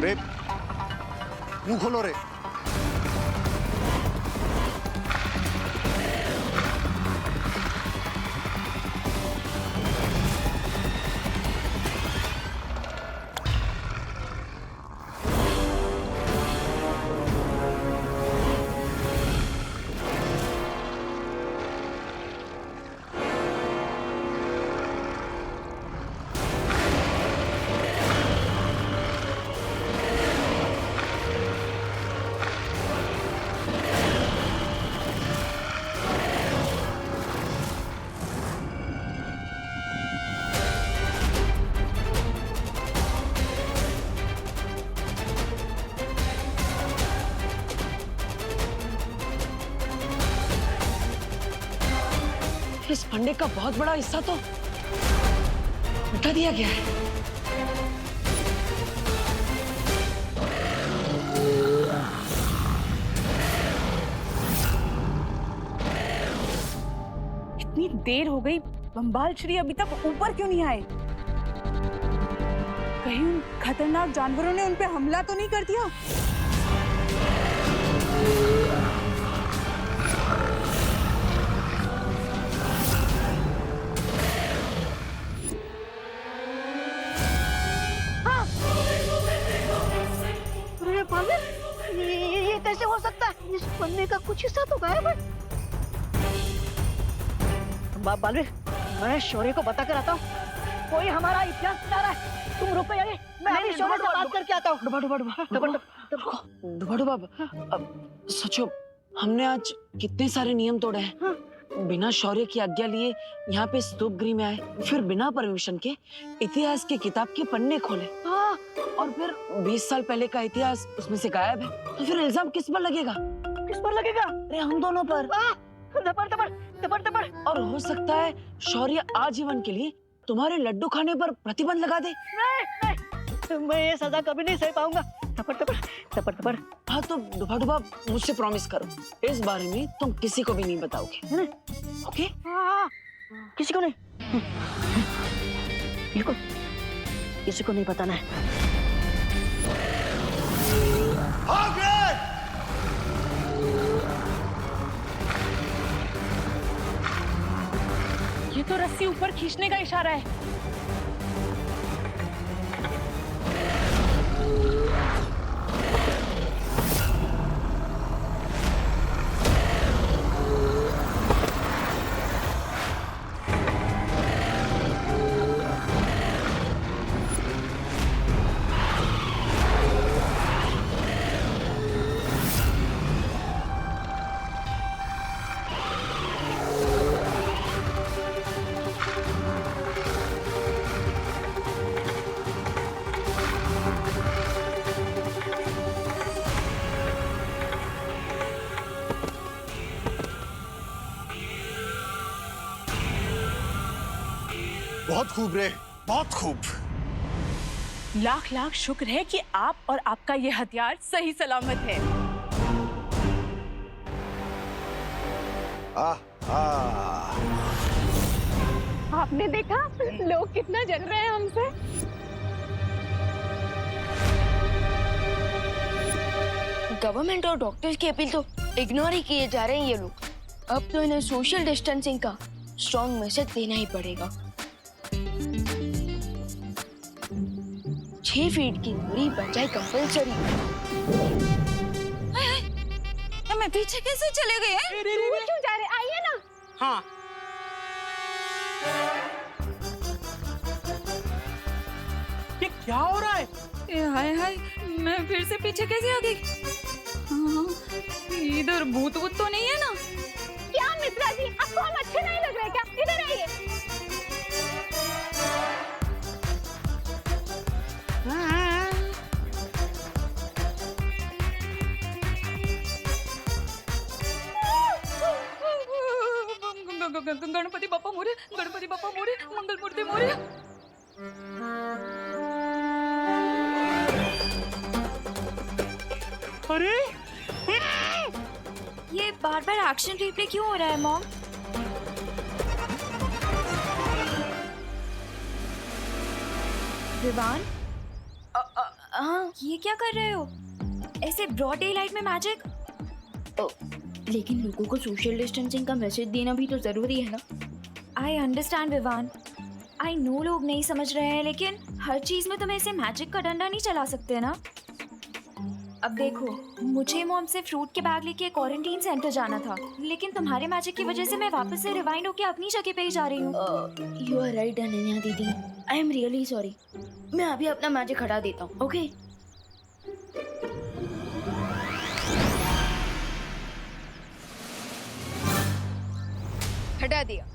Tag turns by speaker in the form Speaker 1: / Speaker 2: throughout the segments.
Speaker 1: रे मुंह खोलो रे।
Speaker 2: इस फंडे का बहुत बड़ा हिस्सा तो मिटा दिया गया है।
Speaker 3: इतनी देर हो गई, बम्बाल श्री अभी तक ऊपर क्यों नहीं आए? कहीं उन खतरनाक जानवरों ने उन पे हमला तो नहीं कर दिया?
Speaker 4: ये कैसे हो सकता है? इस पन्ने का कुछ हिस्सा तो गायब है। बालवीर, मैं शौर्य को बता कर आता हूँ। कोई हमारा इतिहास बता रहा है। तुम रुको यार, मैं अभी शौर्य से बात करके आता हूँ।
Speaker 2: डुबा अब सोचो, हमने आज कितने सारे नियम तोड़े हैं। बिना शौर्य की आज्ञा लिए यहाँ पे स्तूप गृह में आए, फिर बिना परमिशन के इतिहास की किताब के पन्ने खोले, और फिर 20 साल पहले का इतिहास उसमें से गायब है। तो फिर इल्जाम किस पर लगेगा?
Speaker 4: किस पर लगेगा?
Speaker 2: अरे हम दोनों पर।
Speaker 4: दबर।
Speaker 2: और हो सकता है शौर्य आजीवन के लिए तुम्हारे लड्डू खाने पर प्रतिबंध लगा दे।
Speaker 4: नहीं, मैं ये सजा कभी नहीं सह पाऊंगा। दबर।
Speaker 2: हाँ तो डुबा मुझसे प्रॉमिस करो, इस बारे में तुम किसी को भी नहीं बताओगे। ओके?
Speaker 4: हाँ, किसी को नहीं, बिल्कुल किसी को नहीं बताना है।
Speaker 3: ये तो रस्सी ऊपर खींचने का इशारा है।
Speaker 1: बहुत खूब रे, बहुत खूब।
Speaker 3: लाख लाख शुक्र है कि आप और आपका ये हथियार सही सलामत है। आपने देखा लोग कितना जल रहे हैं हमसे।
Speaker 5: गवर्नमेंट और डॉक्टर्स की अपील तो इग्नोर ही किए जा रहे हैं ये लोग। अब तो इन्हें सोशल डिस्टेंसिंग का स्ट्रॉन्ग मैसेज देना ही पड़ेगा। 6 फीट की दूरी बन जाए कंपल्सरी।
Speaker 3: हमें पीछे कैसे चले गए हैं?
Speaker 4: दूर क्यों जा रहे? आइए ना।
Speaker 6: हाँ, ये क्या हो रहा है?
Speaker 3: हाय हाय, मैं फिर से पीछे कैसे आ गई? हाँ, इधर भूत वूत तो नहीं है ना?
Speaker 4: क्या मित्रा जी, आपको हम अच्छे नहीं लग रहे क्या? इधर आइए।
Speaker 3: गणपति बाप्पा मोरे, गणपति बाप्पा मोरे, मंगल मूर्ति मोरे।
Speaker 6: अरे
Speaker 5: ये बार बार एक्शन रिप्ले क्यों हो रहा है मॉम?
Speaker 3: विवान,
Speaker 5: हाँ,
Speaker 3: ये क्या कर रहे हो? ऐसे ब्रॉड डे लाइट में मैजिक?
Speaker 5: लेकिन लोगों को सोशल डिस्टेंसिंग का मैसेज देना भी तो जरूरी है ना।
Speaker 3: I understand Vivaan, I know लोग नहीं समझ रहे हैं, लेकिन हर चीज में तुम ऐसे मैजिक का डंडा नहीं चला सकते ना। अब देखो, मुझे मॉम से फ्रूट के बैग लेके क्वारंटीन सेंटर जाना था, लेकिन तुम्हारे मैजिक की वजह से मैं वापस से रिवाइंड होके अपनी जगह पे ही जा रही हूँ।
Speaker 5: यू आर राइट अनन्या दीदी, आई एम रियली सॉरी। मैं अभी अपना मैजिक हटा देता हूँ, ओके? हटा दिया।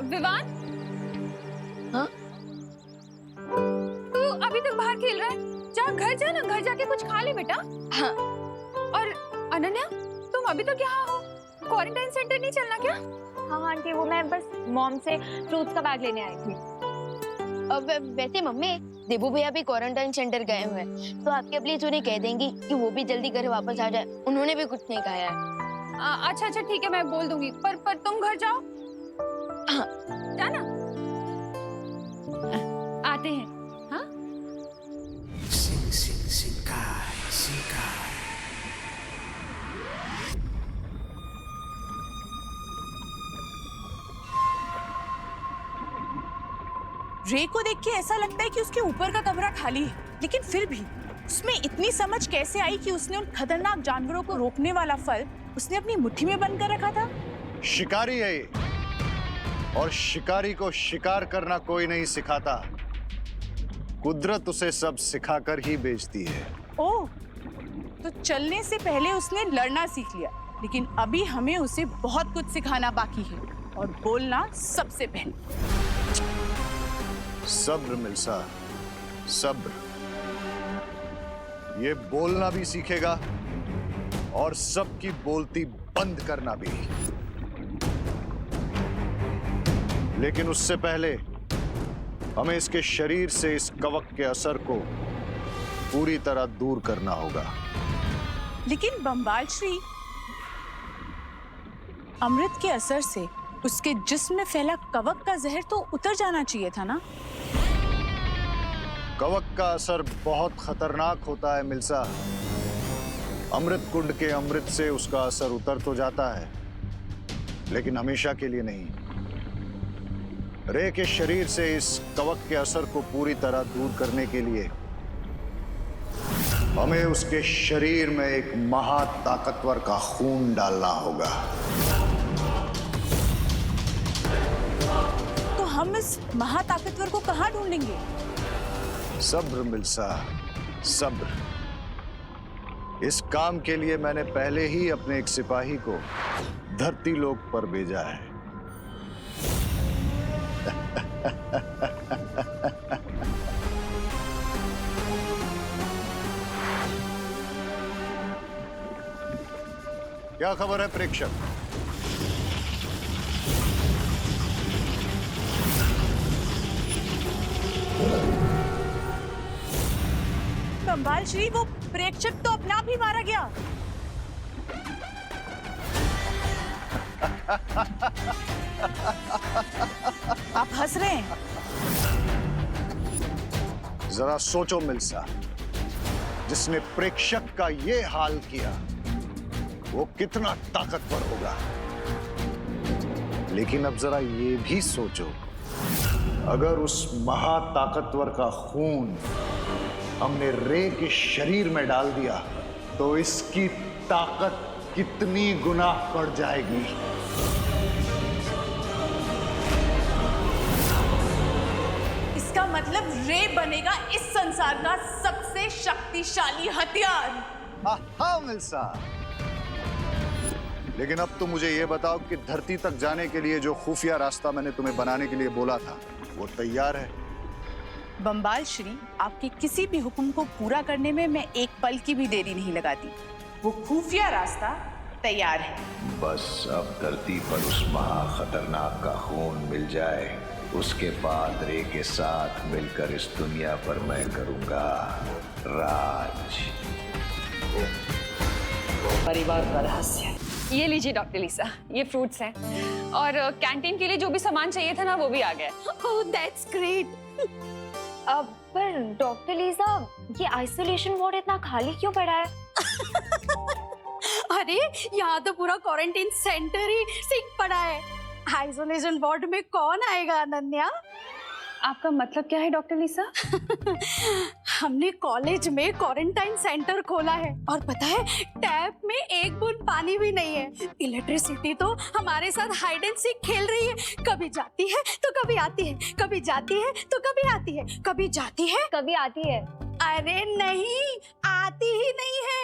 Speaker 3: विवान,
Speaker 5: हाँ?
Speaker 3: तू अभी तक बाहर खेल रहा है? जा घर जा ना, घर जाके कुछ खा ले बेटा।
Speaker 5: हाँ।
Speaker 3: और अनन्या, तुम अभी तक यहाँ हो? क्वारंटाइन सेंटर नहीं चलना क्या?
Speaker 7: हाँ आंटी, वो मैं बस मॉम से फ्रूट्स का बैग लेने आई थी।
Speaker 5: अब वैसे मम्मी, देबू भैया भी क्वारंटाइन सेंटर गए हुए हैं, तो आपके प्लीज उन्हें कह देंगी कि वो भी जल्दी घर वापस आ जाए। उन्होंने भी कुछ नहीं कहा है।
Speaker 3: अच्छा अच्छा ठीक है, मैं बोल दूंगी। पर तुम घर जाओ।
Speaker 5: हाँ।
Speaker 3: जाना। आते हैं। हाँ?
Speaker 6: रे को देख के ऐसा लगता है कि उसके ऊपर का कमरा खाली है, लेकिन फिर भी उसमें इतनी समझ कैसे आई कि उसने उन खतरनाक जानवरों को रोकने वाला फल उसने अपनी मुट्ठी में बंद कर रखा था।
Speaker 1: शिकारी है ये, और शिकारी को शिकार करना कोई नहीं सिखाता, कुदरत उसे सब सिखाकर ही बेचती है।
Speaker 6: ओह, तो चलने से पहले उसने लड़ना सीख लिया, लेकिन अभी हमें उसे बहुत कुछ सिखाना बाकी है, और बोलना सबसे पहले।
Speaker 1: सब्र मिल्सा, सब्र। ये बोलना भी सीखेगा और सबकी बोलती बंद करना भी। लेकिन उससे पहले हमें इसके शरीर से इस कवक के असर को पूरी तरह दूर करना होगा।
Speaker 6: लेकिन बम्बाल श्री, अमृत के असर से उसके जिस्म में फैला कवक का जहर तो उतर जाना चाहिए था ना?
Speaker 1: कवक का असर बहुत खतरनाक होता है मिल्सा। अमृत कुंड के अमृत से उसका असर उतर तो जाता है, लेकिन हमेशा के लिए नहीं। रे के शरीर से इस कवक के असर को पूरी तरह दूर करने के लिए हमें उसके शरीर में एक महाताकतवर का खून डालना होगा।
Speaker 6: तो हम इस महाताकतवर को कहाँ ढूंढेंगे?
Speaker 1: सब्र मिल्सा, सब्र। इस काम के लिए मैंने पहले ही अपने एक सिपाही को धरती लोक पर भेजा है। क्या खबर है प्रेक्षक?
Speaker 6: बम्बाल श्री, वो प्रेक्षक तो अपने आप ही मारा गया। आप हंस रहे हैं?
Speaker 1: जरा सोचो मिल्सा, जिसने प्रेक्षक का ये हाल किया वो कितना ताकतवर होगा। लेकिन अब जरा ये भी सोचो, अगर उस महाताकतवर का खून हमने रे के शरीर में डाल दिया तो इसकी ताकत कितनी गुना बढ़ जाएगी।
Speaker 6: इसका मतलब रे बनेगा इस संसार का सबसे शक्तिशाली हथियार।
Speaker 1: हाँ मिल्सा, लेकिन अब तो मुझे ये बताओ कि धरती तक जाने के लिए जो खुफिया रास्ता मैंने तुम्हें बनाने के लिए बोला था वो तैयार है?
Speaker 6: बम्बाल श्री, आपके किसी भी हुक्म को पूरा करने में मैं एक पल की भी देरी नहीं लगाती। वो खुफिया रास्ता तैयार है।
Speaker 8: बस अब धरती पर उस महा खतरनाक का खून मिल जाए, उसके बाद रे के साथ मिलकर इस दुनिया पर मैं करूंगा राज।
Speaker 2: परिवार का रहस्य।
Speaker 7: ये लीजिए डॉक्टर लीसा, ये फ्रूट्स हैं और कैंटीन के लिए जो भी सामान चाहिए था ना वो भी आ गया।
Speaker 6: Oh that's great.
Speaker 3: अब पर डॉक्टर लीसा, ये आइसोलेशन वार्ड इतना खाली क्यों पड़ा है?
Speaker 4: अरे यहाँ तो पूरा क्वारंटाइन सेंटर ही सिक पड़ा है। आइसोलेशन वार्ड में कौन आएगा अनन्या?
Speaker 7: आपका मतलब क्या है डॉक्टर लीसा?
Speaker 4: हमने कॉलेज में क्वारंटाइन सेंटर खोला है और पता है टैप में एक बूंद पानी भी नहीं है। इलेक्ट्रिसिटी तो हमारे साथ हाइड एंड सीक खेल रही है, कभी जाती है तो कभी आती है, कभी जाती है तो कभी आती है, कभी जाती है
Speaker 3: कभी आती है।
Speaker 4: अरे नहीं, आती ही नहीं है।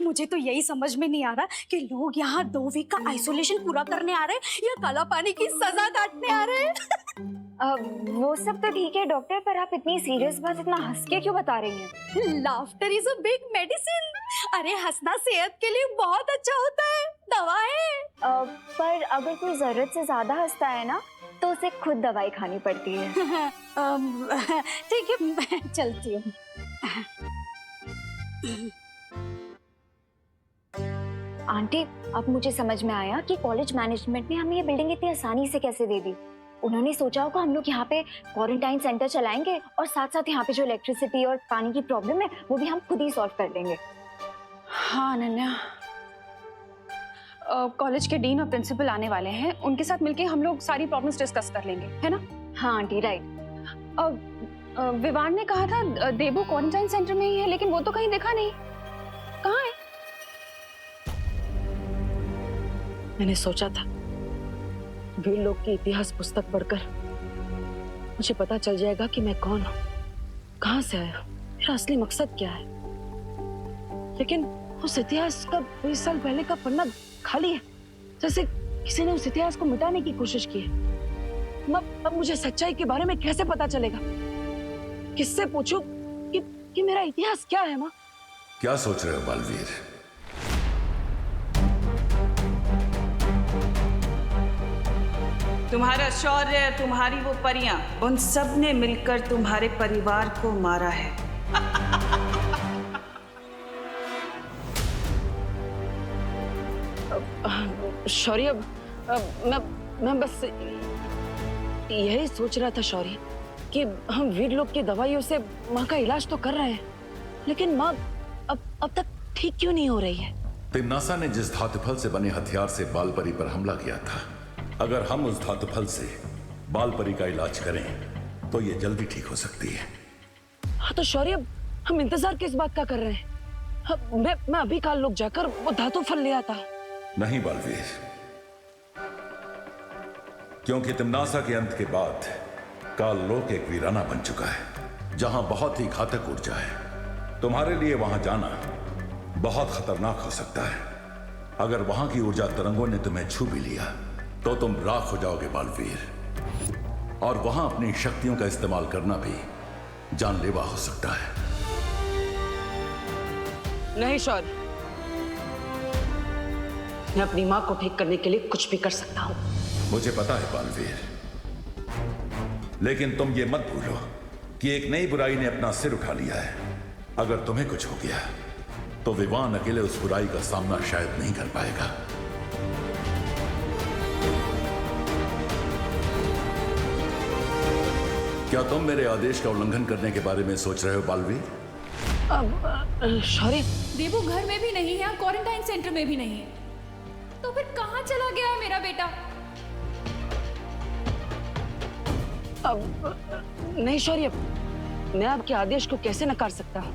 Speaker 4: मुझे तो यही समझ में नहीं आ रहा कि लोग यहाँ 2 वीक का आइसोलेशन पूरा करने आ रहे हैं या काला पानी की सजा काटने आ रहे हैं।
Speaker 3: वो सब तो ठीक है डॉक्टर, पर आप इतनी सीरियस बात इतना हंस के क्यों बता रही हैं?
Speaker 4: Laughter is a big medicine. अरे हंसना सेहत के लिए बहुत अच्छा होता है, दवा है।
Speaker 3: पर अगर कोई जरूरत से ज्यादा हंसता है ना तो उसे खुद दवाई खानी पड़ती है।
Speaker 4: ठीक है, मैं चलती हूँ।
Speaker 3: आंटी, अब मुझे समझ में आया कि कॉलेज मैनेजमेंट ने हमें ये बिल्डिंग इतनी आसानी से कैसे दे दी। उन्होंने सोचा होगा हम लोग यहाँ पे क्वारंटाइन सेंटर चलाएंगे और साथ साथ यहाँ पे जो इलेक्ट्रिसिटी और पानी की प्रॉब्लम है वो भी हम खुद ही सॉल्व कर देंगे।
Speaker 7: हाँ अनन्या, कॉलेज के डीन और प्रिंसिपल आने वाले हैं, उनके साथ मिलके हम लोग सारी प्रॉब्लम्स डिस्कस कर लेंगे, है ना?
Speaker 3: हाँ आंटी, राइट।
Speaker 7: विवान ने कहा था देबू क्वारंटाइन सेंटर में ही है, लेकिन वो तो कहीं दिखा नहीं। कहाँ है?
Speaker 2: मैंने सोचा था वीर लोग की इतिहास पुस्तक पढ़कर मुझे पता चल जाएगा कि मैं कौन हूँ, कहाँ से आया हूँ, मेरा असली मकसद क्या है। लेकिन उस इतिहास का 20 साल पहले का पन्ना खाली है, जैसे किसी ने उस इतिहास को मिटाने की कोशिश की है। अब मुझे सच्चाई के बारे में कैसे पता चलेगा? किससे पूछूं कि मेरा इतिहास क्या है? माँ,
Speaker 9: क्या सोच रहे हो बालवीर?
Speaker 10: तुम्हारा शौर्य, तुम्हारी वो परियां, उन सब ने मिलकर तुम्हारे परिवार को मारा है।
Speaker 2: शौर्य, मैं बस यही सोच रहा था शौर्य कि हम वीर लोग की दवाइयों से माँ का इलाज तो कर रहे हैं, लेकिन माँ अब तक ठीक क्यों नहीं हो रही है?
Speaker 9: तिम्नासा ने जिस धातुफल से बने हथियार से बालपरी पर हमला किया था, अगर हम उस धातुफल से बालपरी का इलाज करें तो ये जल्दी ठीक हो सकती है।
Speaker 2: हाँ तो शौर्य, हम इंतजार किस बात का कर रहे हैं? मैं अभी काल लोग जाकर वो धातु फल ले आता।
Speaker 9: नहीं बालवीर, क्योंकि तिम्नासा के अंत के बाद काल लोक एक वीराना बन चुका है जहां बहुत ही घातक ऊर्जा है। तुम्हारे लिए वहां जाना बहुत खतरनाक हो सकता है। अगर वहां की ऊर्जा तरंगों ने तुम्हें छू भी लिया तो तुम राख हो जाओगे बालवीर, और वहां अपनी शक्तियों का इस्तेमाल करना भी जानलेवा हो सकता है।
Speaker 2: नहीं शौर्य, मैं अपनी माँ को ठीक करने के लिए कुछ भी कर सकता हूँ।
Speaker 9: मुझे पता है बालवीर, लेकिन तुम ये मत भूलो कि एक नई बुराई ने अपना सिर उठा लिया है। अगर तुम्हें कुछ हो गया तो विवान अकेले उस बुराई का सामना शायद नहीं कर पाएगा। क्या तुम मेरे आदेश का उल्लंघन करने के बारे में सोच रहे हो बालवीर?
Speaker 2: शौर्य,
Speaker 6: देबू घर में भी नहीं है, क्वारंटाइन सेंटर में भी नहीं है, तो फिर कहाँ चला गया है मेरा बेटा?
Speaker 2: नहीं शौर्य, मैं आपके आदेश को कैसे नकार सकता हूँ?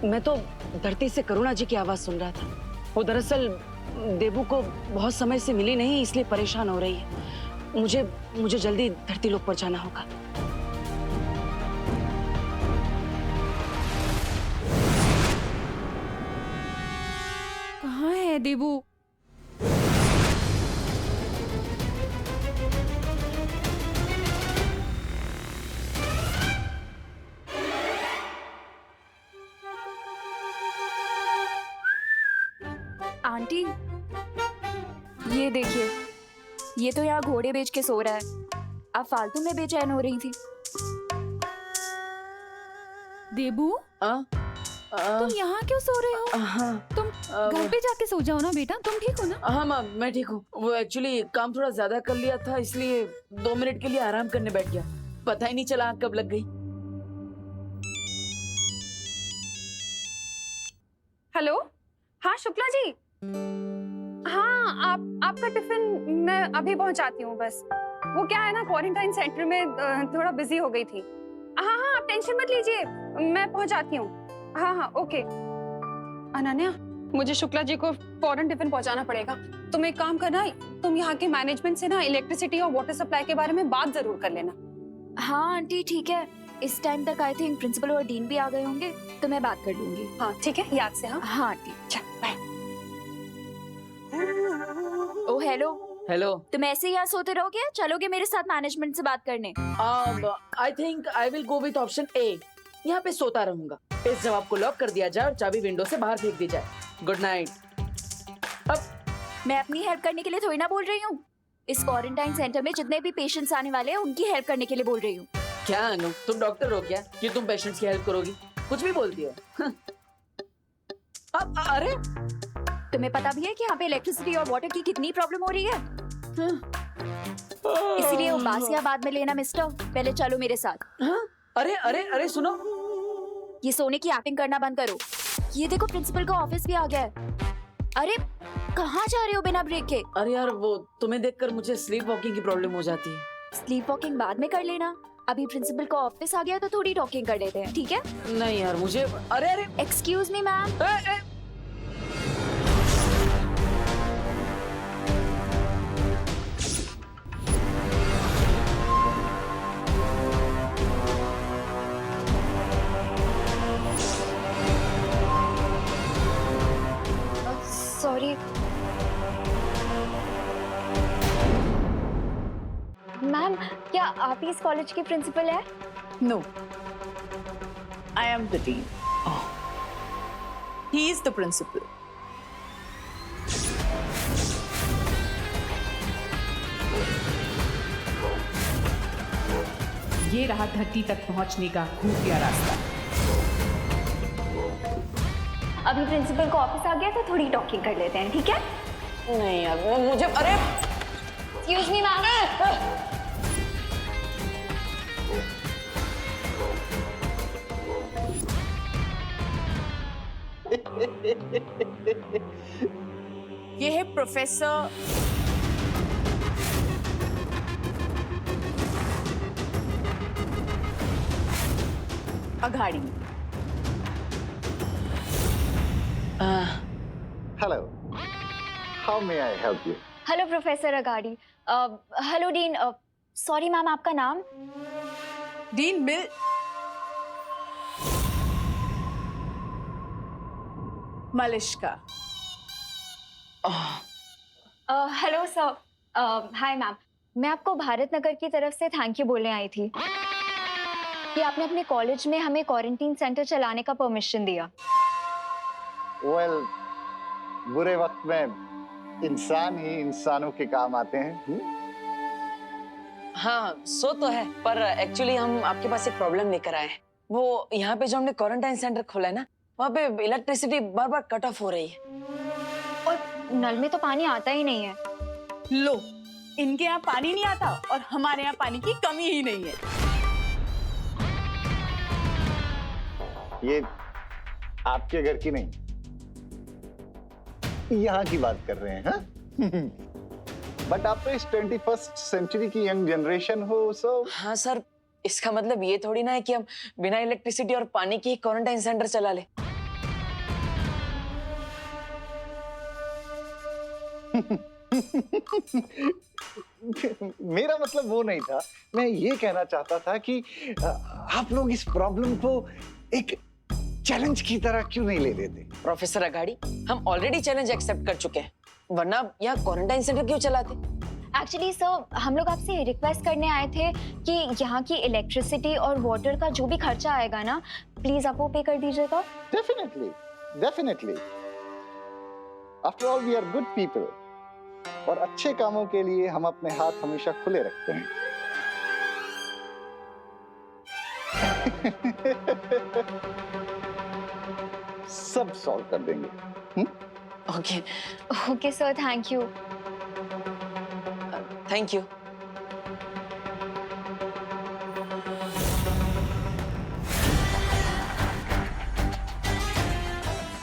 Speaker 2: मैं तो धरती से करुणा जी की आवाज सुन रहा था। वो दरअसल देबू को बहुत समय से मिली नहीं, इसलिए परेशान हो रही है। मुझे जल्दी धरती लोक पर जाना होगा।
Speaker 6: कहाँ है देबू?
Speaker 3: ये तो यहाँ घोड़े बेच के सो रहा है, अब फालतू में बेचैन हो रही थी।
Speaker 4: देबू तुम यहाँ क्यों सो रहे हो?
Speaker 2: हाँ
Speaker 4: तुम घर पे जाके सो जाओ ना बेटा, तुम ठीक हो ना?
Speaker 2: हाँ माँ, मैं ठीक हूँ। वो एक्चुअली काम थोड़ा ज्यादा कर लिया था, इसलिए 2 मिनट के लिए आराम करने बैठ गया। पता ही नहीं चला आँख कब लग गई।
Speaker 7: हेलो, हाँ शुक्ला जी। हाँ, आपका टिफिन मैं अभी पहुंचाती हूँ बस। वो क्या है ना, क्वारंटाइन सेंटर में थोड़ा बिजी हो गई थी। हाँ हाँ, आप टेंशन मत लीजिए, मैं पहुंचाती हूँ। हाँ हाँ, ओके। अनन्या, मुझे शुक्ला जी को फौरन टिफिन पहुंचाना पड़ेगा। तुम एक काम करना, तुम यहाँ के मैनेजमेंट से ना इलेक्ट्रिसिटी और वाटर सप्लाई के बारे में बात जरूर कर लेना।
Speaker 3: हाँ आंटी ठीक है, इस टाइम तक आई थिंक प्रिंसिपल और डीन भी आ गए होंगे, तो मैं बात कर लूंगी।
Speaker 7: हाँ ठीक है, याद से। हाँ
Speaker 3: हाँ आंटी।
Speaker 7: चल बाय।
Speaker 3: ओ हेलो,
Speaker 2: हेलो।
Speaker 3: तुम ऐसे ही यहाँ सोते रहोगे, चलोगे मेरे साथ मैनेजमेंट से बात करने?
Speaker 2: I think I will go with option A. यहाँ पे सोता रहूंगा। इस जवाब को लॉक कर दिया जाए और चाबी विंडो से बाहर फेंक दी जाए। Good night.
Speaker 3: अब मैं अपनी हेल्प करने के लिए थोड़ी ना बोल रही हूँ, इस क्वारंटाइन सेंटर में जितने भी पेशेंट्स आने वाले हैं उनकी हेल्प करने के लिए बोल रही हूँ।
Speaker 2: क्या अनु, तुम डॉक्टर हो क्या कि तुम पेशेंट्स की हेल्प करोगी? कुछ भी बोलती हो। अब अरे
Speaker 3: तुम्हें पता भी है कि यहाँ पे इलेक्ट्रिसिटी और वाटर की कितनी प्रॉब्लम हो रही है? इसीलिए उबासियां बाद में लेना मिस्टर, पहले चलो मेरे साथ।
Speaker 2: हाँ? अरे अरे अरे सुनो,
Speaker 3: ये सोने की एक्टिंग करना बंद करो। ये देखो प्रिंसिपल का ऑफिस भी आ गया है। अरे कहाँ जा रहे हो बिना ब्रेक के?
Speaker 2: अरे यार वो तुम्हें देखकर मुझे स्लीप वॉकिंग की प्रॉब्लम हो जाती है।
Speaker 3: स्लीप वॉकिंग बाद में कर लेना, अभी प्रिंसिपल का ऑफिस आ गया तो थोड़ी टॉकिंग कर लेते हैं, ठीक है?
Speaker 2: नहीं यार मुझे, अरे अरे
Speaker 3: excuse me ma'am.
Speaker 5: Sorry ma'am, क्या आप ही इस कॉलेज की प्रिंसिपल है?
Speaker 6: No, I am the dean. He is the principal.
Speaker 10: ये रहा धरती तक पहुंचने का खुफिया रास्ता।
Speaker 3: अभी प्रिंसिपल का ऑफिस आ गया तो थोड़ी टॉकिंग कर लेते हैं, ठीक है?
Speaker 2: नहीं यार वो मुझे, अरे
Speaker 3: एक्सक्यूज मी मैम।
Speaker 6: ये है professor Aghadi.
Speaker 1: Hello. How may I help you?
Speaker 3: Hello professor Agadi. Hello dean. Sorry ma'am, आपका नाम?
Speaker 6: डीन मिल Malishka.
Speaker 3: Hello sir. Hi ma'am, मैं आपको भारत नगर की तरफ से थैंक यू बोलने आई थी कि आपने अपने कॉलेज में हमें क्वारंटीन सेंटर चलाने का परमिशन दिया।
Speaker 1: Well, बुरे वक्त में इंसान ही इंसानों के काम आते हैं।
Speaker 2: हाँ सो तो है, पर एक्चुअली हम आपके पास एक प्रॉब्लम लेकर आए हैं। वो यहाँ पे जो हमने क्वारंटाइन सेंटर खोला है ना, वहाँ पे इलेक्ट्रिसिटी बार बार कट ऑफ हो रही है।
Speaker 3: और नल में तो पानी आता ही नहीं है।
Speaker 6: लो, इनके यहाँ पानी नहीं आता और हमारे यहाँ पानी की कमी ही नहीं है।
Speaker 1: ये आपके घर की नहीं, यहाँ की बात कर रहे हैं। हाँ? बट आप तो इस 21st सेंचुरी की यंग जनरेशन हो, सो
Speaker 2: हाँ सर, इसका मतलब ये थोड़ी ना है कि हम बिना इलेक्ट्रिसिटी और पानी के क्वारंटाइन सेंटर चला ले।
Speaker 1: मेरा मतलब वो नहीं था। मैं ये कहना चाहता था कि आप लोग इस प्रॉब्लम को एक चैलेंज की तरह क्यों नहीं ले लेते?
Speaker 2: प्रोफेसर अगाड़ी, हम ऑलरेडी चैलेंज एक्सेप्ट कर चुके हैं, वरना यहाँ क्वारंटाइन सेंटर क्यों चलाते?
Speaker 3: एक्चुअली सर, हम लोग आपसे रिक्वेस्ट करने आए थे कि यहाँ की इलेक्ट्रिसिटी और वाटर का जो भी खर्चा आएगा ना, प्लीज आप वो पे कर दीजिएगा।
Speaker 1: Definitely, definitely. After all, we are good people.
Speaker 11: और अच्छे कामों के लिए हम अपने हाथ हमेशा खुले रखते हैं। सब सॉल्व कर देंगे।
Speaker 2: Okay,
Speaker 3: okay sir, thank you.
Speaker 2: Thank you.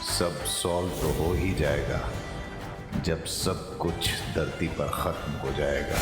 Speaker 8: सब सॉल्व तो हो ही जाएगा जब सब कुछ धरती पर खत्म हो जाएगा।